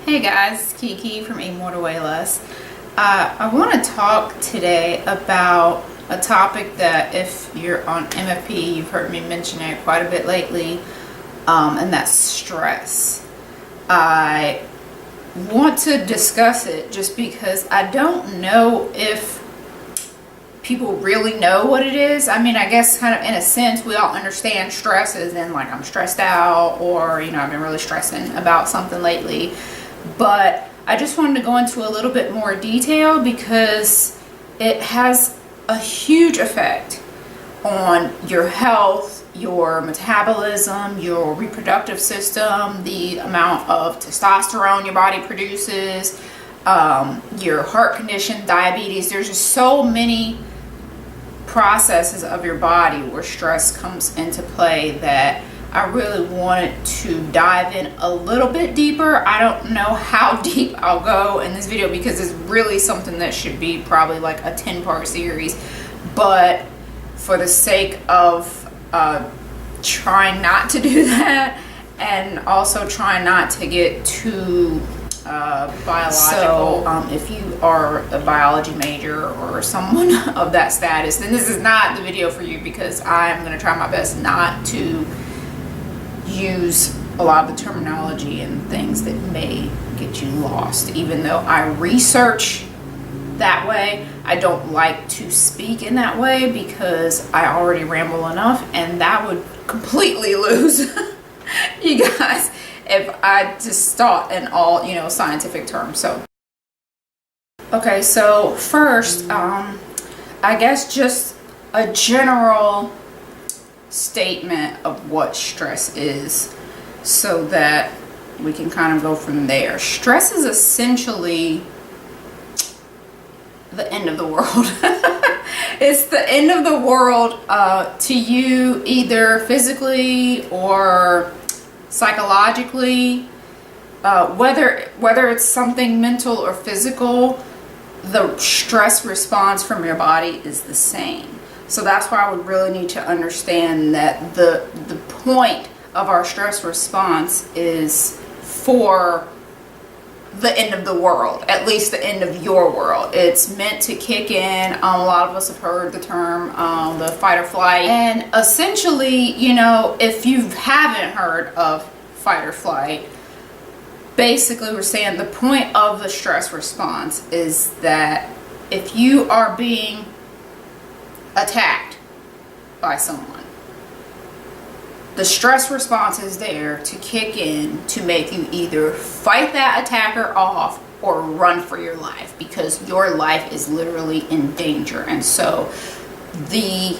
Hey guys, it's Kiki from Eat More to Weigh Less. I want to talk today about a topic that if you're on MFP, you've heard me mention it quite a bit lately, and that's stress. I want to discuss it just because I don't know if people really know what it is. I mean, I guess kind of in a sense we all understand stress as in like I'm stressed out, or I've been really stressing about something lately. But I just wanted to go into a little bit more detail because it has a huge effect on your health, your metabolism, your reproductive system, the amount of testosterone your body produces, your heart condition, diabetes. There's just so many processes of your body where stress comes into play that I really wanted to dive in a little bit deeper. I don't know how deep I'll go in this video because it's really something that should be probably like a 10-part series. But for the sake of trying not to do that and also trying not to get too biological. So if you are a biology major or someone of that status, then this is not the video for you because I'm going to try my best not to use a lot of the terminology and things that may get you lost. Even though I research that way, I don't like to speak in that way because I already ramble enough, and that would completely lose you guys if I just taught in all scientific terms. So okay, so first I guess just a general statement of what stress is so that we can kind of go from there. Stress is essentially the end of the world. It's the end of the world to you, either physically or psychologically, whether it's something mental or physical. The stress response from your body is the same. So that's why we really need to understand that the point of our stress response is for the end of the world, at least the end of your world. It's meant to kick in. A lot of us have heard the term the fight or flight. And essentially, if you haven't heard of fight or flight, basically we're saying the point of the stress response is that if you are being attacked by someone, the stress response is there to kick in to make you either fight that attacker off or run for your life, because your life is literally in danger. And so the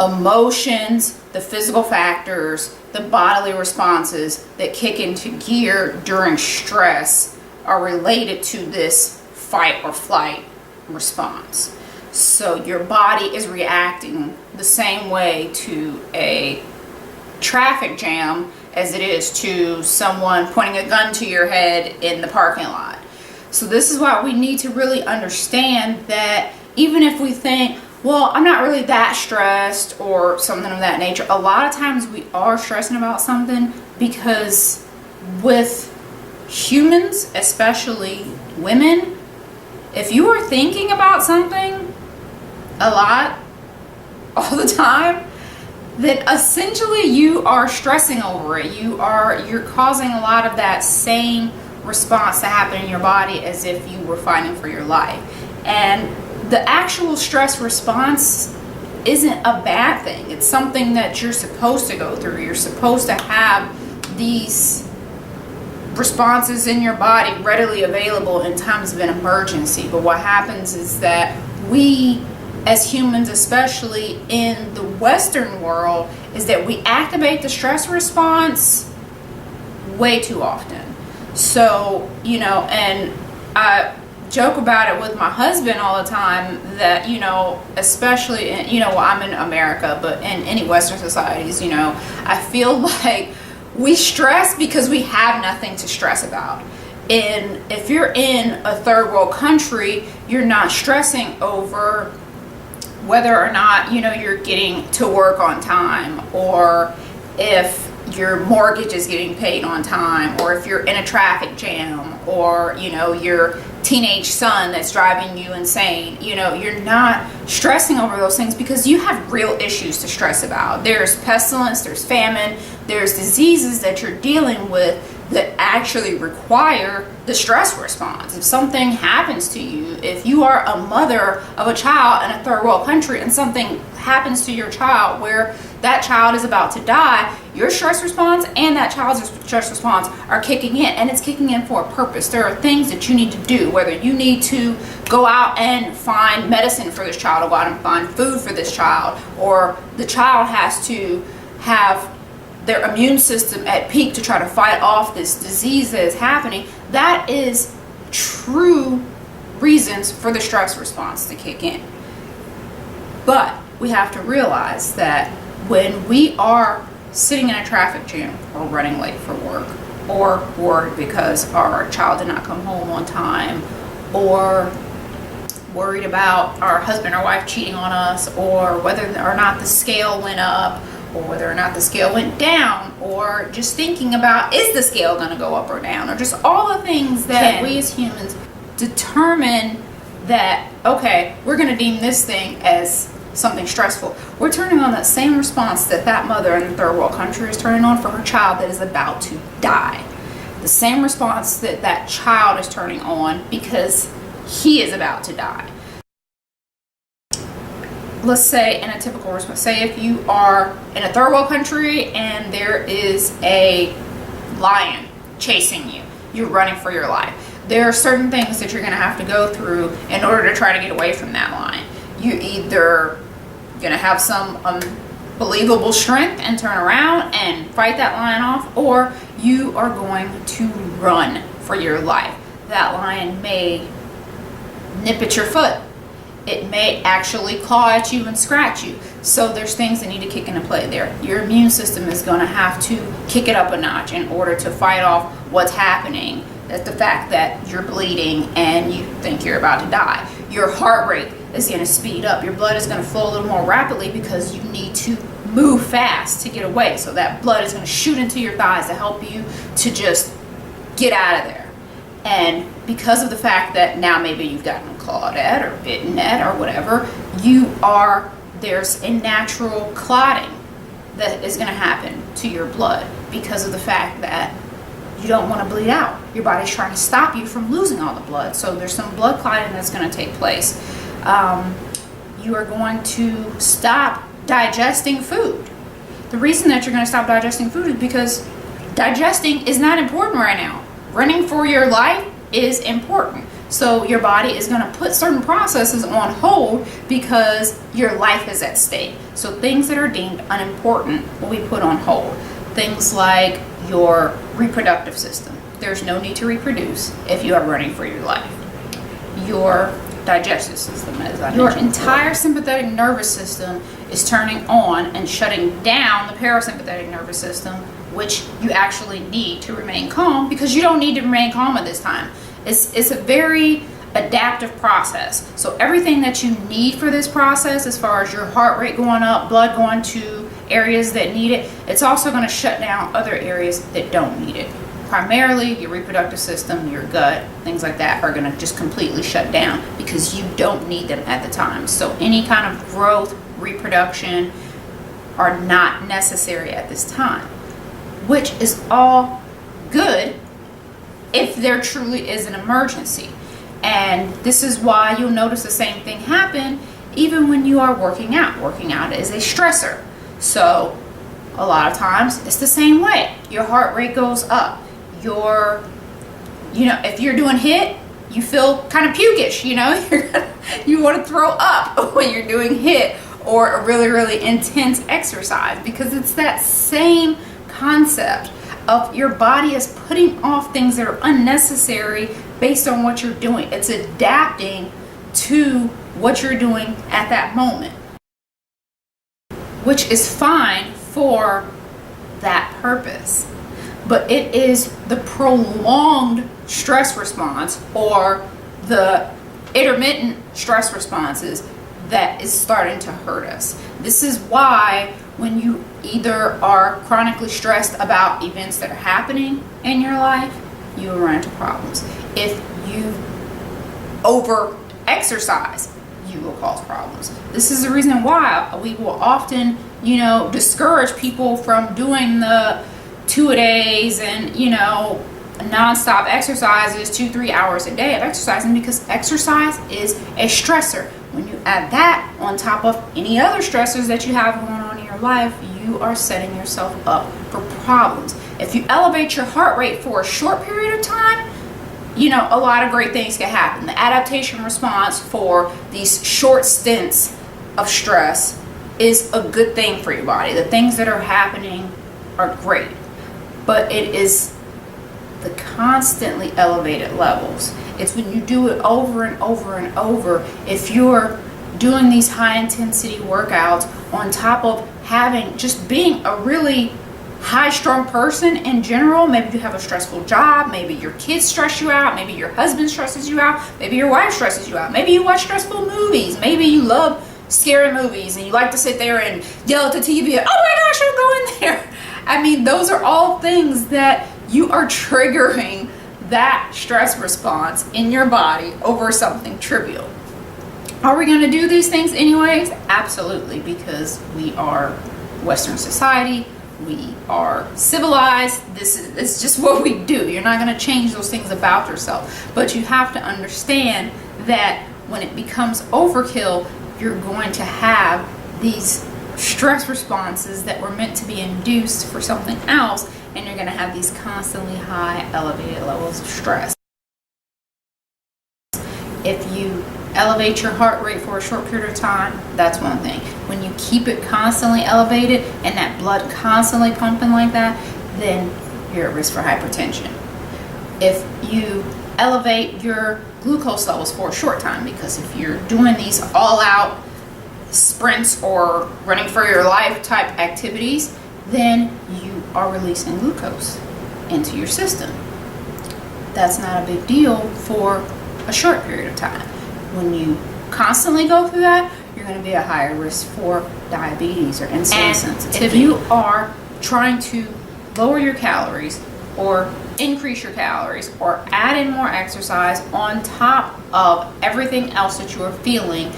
emotions, the physical factors, the bodily responses that kick into gear during stress are related to this fight or flight response. So your body is reacting the same way to a traffic jam as it is to someone pointing a gun to your head in the parking lot. So this is why we need to really understand that even if we think, well, I'm not really that stressed or something of that nature, a lot of times we are stressing about something because with humans, especially women, if you are thinking about something a lot all the time, that essentially you are stressing over it. You're causing a lot of that same response to happen in your body as if you were fighting for your life. And the actual stress response isn't a bad thing. It's something that you're supposed to go through. You're supposed to have these responses in your body readily available in times of an emergency. But what happens is that we, as humans, especially in the Western world, is that we activate the stress response way too often. So, and I joke about it with my husband all the time that, especially in, I'm in America, but in any Western societies, I feel like we stress because we have nothing to stress about. And if you're in a third world country, you're not stressing over whether or not you're getting to work on time, or if your mortgage is getting paid on time, or if you're in a traffic jam, or your teenage son that's driving you insane. You're not stressing over those things because you have real issues to stress about. There's pestilence, there's famine, there's diseases that you're dealing with that actually require the stress response. If something happens to you, if you are a mother of a child in a third world country and something happens to your child where that child is about to die, your stress response and that child's stress response are kicking in, and it's kicking in for a purpose. There are things that you need to do, whether you need to go out and find medicine for this child, or go out and find food for this child, or the child has to have their immune system at peak to try to fight off this disease that is happening. That is true reasons for the stress response to kick in. But we have to realize that when we are sitting in a traffic jam, or running late for work, or worried because our child did not come home on time, or worried about our husband or wife cheating on us, or whether or not the scale went up, or whether or not the scale went down, or just thinking about, is the scale going to go up or down, or just all the things that we as humans determine that, okay, we're going to deem this thing as something stressful. We're turning on that same response that mother in the third world country is turning on for her child that is about to die. The same response that child is turning on because he is about to die. Let's say in a typical response, say if you are in a third world country and there is a lion chasing you, you're running for your life. There are certain things that you're going to have to go through in order to try to get away from that lion. You either going to have some unbelievable strength and turn around and fight that lion off, or you are going to run for your life. That lion may nip at your foot. It may actually claw at you and scratch you. So there's things that need to kick into play there. Your immune system is going to have to kick it up a notch in order to fight off what's happening. That's the fact that you're bleeding and you think you're about to die. Your heart rate is going to speed up. Your blood is going to flow a little more rapidly because you need to move fast to get away. So that blood is going to shoot into your thighs to help you to just get out of there. And because of the fact that now maybe you've gotten clawed at or bitten at or whatever, there's a natural clotting that is going to happen to your blood because of the fact that you don't want to bleed out. Your body's trying to stop you from losing all the blood. So there's some blood clotting that's going to take place. You are going to stop digesting food. The reason that you're going to stop digesting food is because digesting is not important right now. Running for your life is important. So your body is going to put certain processes on hold because your life is at stake. So things that are deemed unimportant will be put on hold. Things like your reproductive system. There's no need to reproduce if you are running for your life. Your digestive system, as I mentioned. Your entire sympathetic nervous system is turning on and shutting down the parasympathetic nervous system, which you actually need to remain calm, because you don't need to remain calm at this time. It's a very adaptive process. So everything that you need for this process, as far as your heart rate going up, blood going to areas that need it, it's also going to shut down other areas that don't need it. Primarily your reproductive system, your gut, things like that are going to just completely shut down because you don't need them at the time. So any kind of growth, reproduction are not necessary at this time, which is all good if there truly is an emergency. And this is why you'll notice the same thing happen even when you are working out. Working out is a stressor. So a lot of times it's the same way. Your heart rate goes up. If you're doing HIIT, you feel kind of pukish, you want to throw up when you're doing HIIT or a really, really intense exercise, because it's that same concept of your body is putting off things that are unnecessary based on what you're doing. It's adapting to what you're doing at that moment, which is fine for that purpose. But it is the prolonged stress response or the intermittent stress responses that is starting to hurt us. This is why when you either are chronically stressed about events that are happening in your life, you will run into problems. If you over exercise, you will cause problems. This is the reason why we will often, discourage people from doing the 2-a-days and, non-stop exercises, 2-3 hours a day of exercising, because exercise is a stressor. When you add that on top of any other stressors that you have going on in your life, you are setting yourself up for problems. If you elevate your heart rate for a short period of time, a lot of great things can happen. The adaptation response for these short stints of stress is a good thing for your body. The things that are happening are great, but it is the constantly elevated levels. It's when you do it over and over and over. If you're doing these high intensity workouts on top of just being a really high strung person in general, maybe you have a stressful job, maybe your kids stress you out, maybe your husband stresses you out, maybe your wife stresses you out, maybe you watch stressful movies, maybe you love scary movies and you like to sit there and yell at the TV, oh my gosh, don't go in there. I mean, those are all things that you are triggering that stress response in your body over something trivial. Are we going to do these things anyways? Absolutely, because we are Western society. We are civilized. It's just what we do. You're not going to change those things about yourself. But you have to understand that when it becomes overkill, you're going to have these stress responses that were meant to be induced for something else, and you're going to have these constantly high, elevated levels of stress. If you elevate your heart rate for a short period of time, that's one thing. When you keep it constantly elevated and that blood constantly pumping like that, then you're at risk for hypertension. If you elevate your glucose levels for a short time, because if you're doing these all-out sprints or running for your life type activities, then you are releasing glucose into your system. That's not a big deal for a short period of time. When you constantly go through that, you're going to be at higher risk for diabetes or insulin sensitivity. If you are trying to lower your calories or increase your calories or add in more exercise on top of everything else that you are feeling,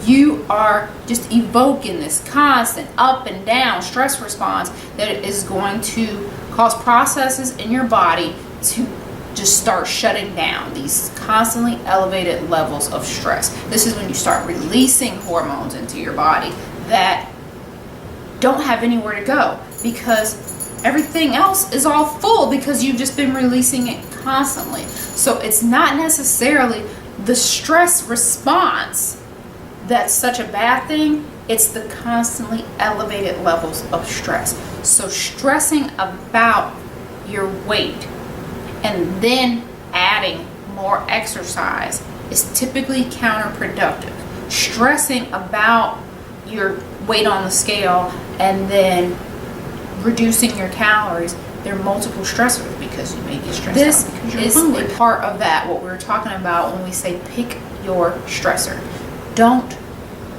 you are just evoking this constant up and down stress response that is going to cause processes in your body to just start shutting down, these constantly elevated levels of stress. This is when you start releasing hormones into your body that don't have anywhere to go, because everything else is all full because you've just been releasing it constantly. So it's not necessarily the stress response that's such a bad thing. It's the constantly elevated levels of stress. So stressing about your weight and then adding more exercise is typically counterproductive. Stressing about your weight on the scale and then reducing your calories, there are multiple stressors because you may get stressed out because you're hungry. This is a part of that, what we were talking about when we say pick your stressor. Don't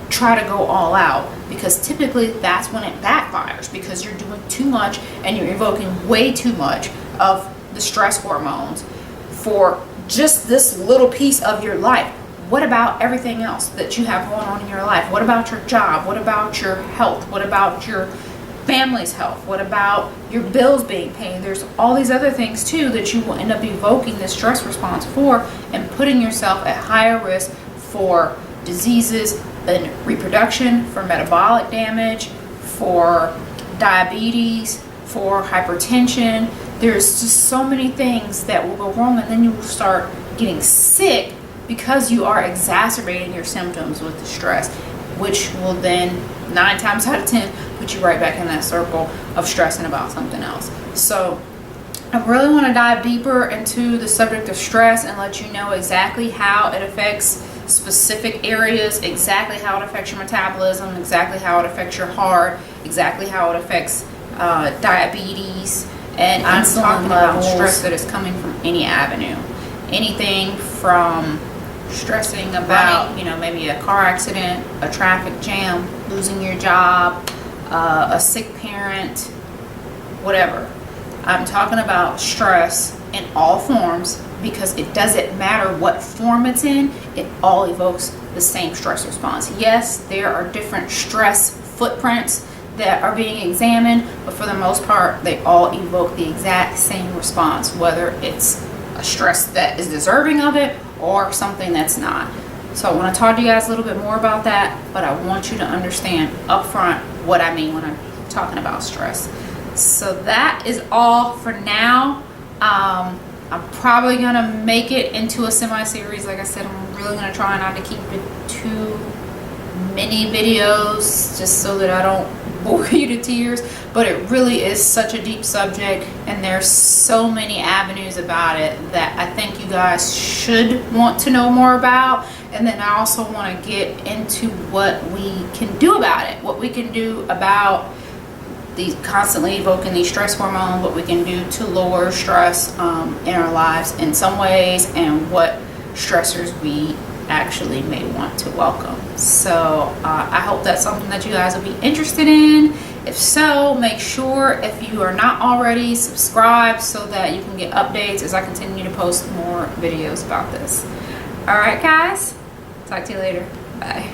try to go all out, because typically that's when it backfires, because you're doing too much and you're evoking way too much of the stress hormones for just this little piece of your life. What about everything else that you have going on in your life? What about your job? What about your health? What about your family's health? What about your bills being paid? There's all these other things too that you will end up evoking this stress response for, and putting yourself at higher risk for diseases in reproduction, for metabolic damage, for diabetes, for hypertension. There's just so many things that will go wrong, and then you will start getting sick because you are exacerbating your symptoms with the stress, which will then 9 times out of 10 put you right back in that circle of stressing about something else. So I really want to dive deeper into the subject of stress and let you know exactly how it affects specific areas, exactly how it affects your metabolism, exactly how it affects your heart, exactly how it affects diabetes, and I'm talking about stress that is coming from any avenue. Anything from stressing about, maybe a car accident, a traffic jam, losing your job, a sick parent, whatever. I'm talking about stress in all forms, because it doesn't matter what form it's in, it all evokes the same stress response. Yes, there are different stress footprints that are being examined, but for the most part, they all evoke the exact same response, whether it's a stress that is deserving of it or something that's not. So I want to talk to you guys a little bit more about that, but I want you to understand upfront what I mean when I'm talking about stress. So that is all for now. I'm probably gonna make it into a semi-series. Like I said, I'm really gonna try not to keep it too many videos, just so that I don't bore you to tears. But it really is such a deep subject, and there's so many avenues about it that I think you guys should want to know more about. And then I also want to get into what we can do about it, what we can do about these constantly evoking these stress hormones, what we can do to lower stress in our lives in some ways, and what stressors we actually may want to welcome. So I hope that's something that you guys will be interested in. If so, make sure, if you are not already, subscribe so that you can get updates as I continue to post more videos about this. All right, guys, talk to you later. Bye.